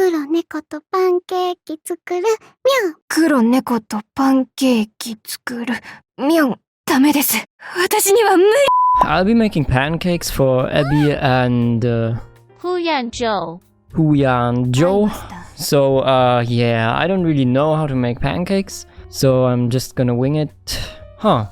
黒猫とパンケーキ作る。みゃん。黒猫とパンケーキ作る。みゃん、ダメです。私には無理。I'll be making pancakes for Abby and Huyanzhou. Huyanzhou. So yeah, I don't really know how to make pancakes, so I'm just gonna wing it. Huh.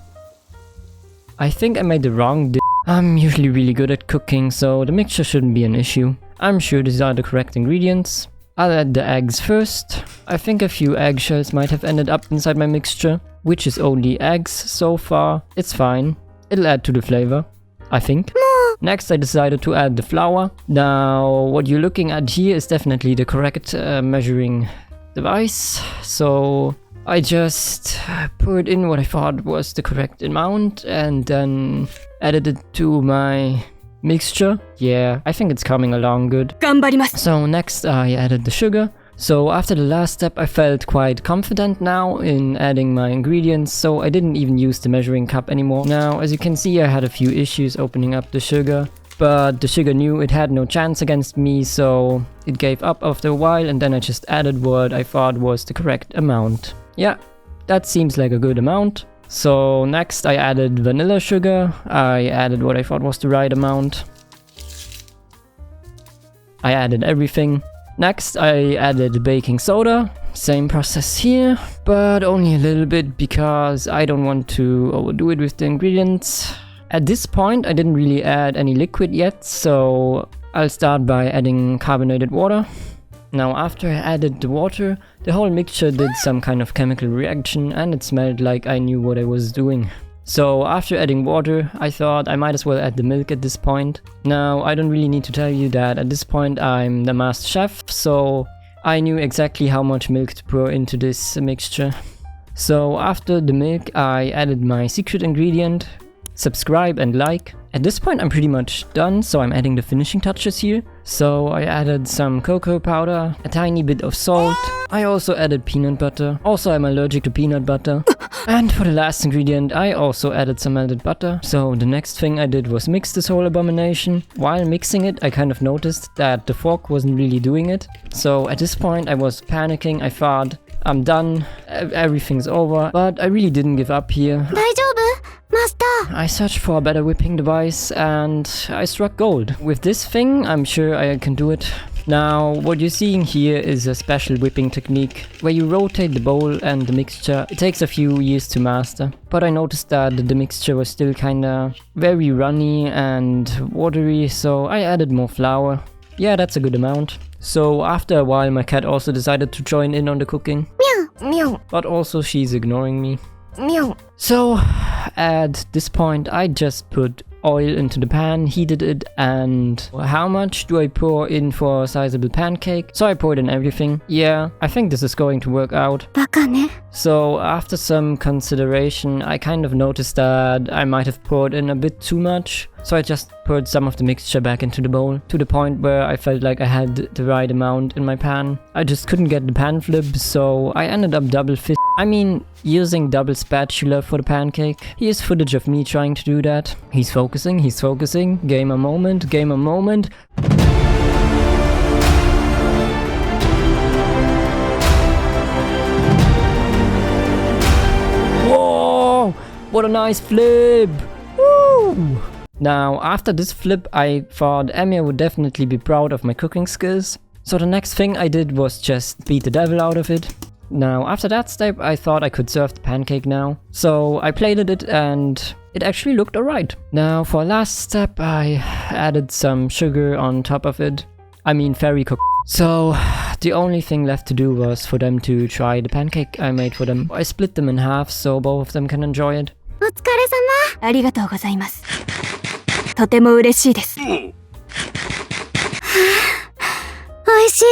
I think I made the wrong I'm usually really good at cooking, so the mixture shouldn't be an issue. I'm sure these are the correct ingredients. I'll add the eggs first. I think a few eggshells might have ended up inside my mixture, which is only eggs so far. It's fine. It'll add to the flavor, I think. Next I decided to add the flour. Now what you're looking at here is definitely the correct measuring device. So I just poured in what I thought was the correct amount and then added it to my mixture. Yeah, I think it's coming along good. So next I added the sugar. So after the last step I felt quite confident now in adding my ingredients, so I didn't even use the measuring cup anymore. Now as you can see I had a few issues opening up the sugar, but the sugar knew it had no chance against me, so it gave up after a while, and then I just added what I thought was the correct amount. Yeah, that seems like a good amount. So next I added vanilla sugar. I added what I thought was the right amount. I added everything. Next I added baking soda. Same process here, but only a little bit because I don't want to overdo it with the ingredients. At this point I didn't really add any liquid yet, so I'll start by adding carbonated water. Now after I added the water, the whole mixture did some kind of chemical reaction and it smelled like I knew what I was doing. So after adding water, I thought I might as well add the milk at this point. Now I don't really need to tell you that at this point I'm the master chef, so I knew exactly how much milk to pour into this mixture. So after the milk I added my secret ingredient, subscribe and like. At this point I'm pretty much done, so I'm adding the finishing touches here. So I added some cocoa powder, a tiny bit of salt. I also added peanut butter. Also I'm allergic to peanut butter. And for the last ingredient I also added some melted butter. So the next thing I did was mix this whole abomination. While mixing it I kind of noticed that the fork wasn't really doing it. So at this point I was panicking. I thought, I'm done, everything's over, but I really didn't give up here. 大丈夫？マスター。 I searched for a better whipping device and I struck gold. With this thing, I'm sure I can do it. Now, what you're seeing here is a special whipping technique where you rotate the bowl and the mixture. It takes a few years to master, but I noticed that the mixture was still kinda very runny and watery, so I added more flour. Yeah, that's a good amount. So after a while my cat also decided to join in on the cooking. Meow. But also she's ignoring me. Meow. So at this point I just put oil into the pan, heated it, and how much do I pour in for a sizable pancake? So I poured in everything. Yeah, I think this is going to work out. バカね。 So after some consideration I kind of noticed that I might have poured in a bit too much. So I just poured some of the mixture back into the bowl to the point where I felt like I had the right amount in my pan. I just couldn't get the pan flip, so I ended up using double spatula for the pancake. Here's footage of me trying to do that. He's focusing. Gamer moment. Whoa! What a nice flip! Woo! Now, after this flip, I thought Emir would definitely be proud of my cooking skills. So the next thing I did was just beat the devil out of it. Now, after that step, I thought I could serve the pancake now. So I plated it and it actually looked alright. Now, for last step, I added some sugar on top of it. I mean, fairy cook. So the only thing left to do was for them to try the pancake I made for them. I split them in half so both of them can enjoy it. お疲れ様。ありがとうございます。とても嬉しいです。美味しい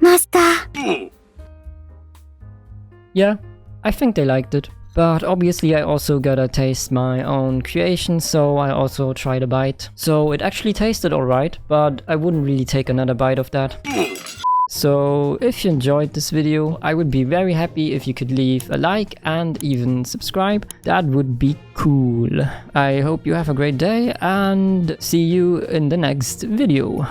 わ、マスター。 Yeah, I think they liked it. But obviously I also gotta taste my own creation, so I also tried a bite. So it actually tasted alright, but I wouldn't really take another bite of that. So if you enjoyed this video, I would be very happy if you could leave a like and even subscribe. That would be cool. I hope you have a great day and see you in the next video.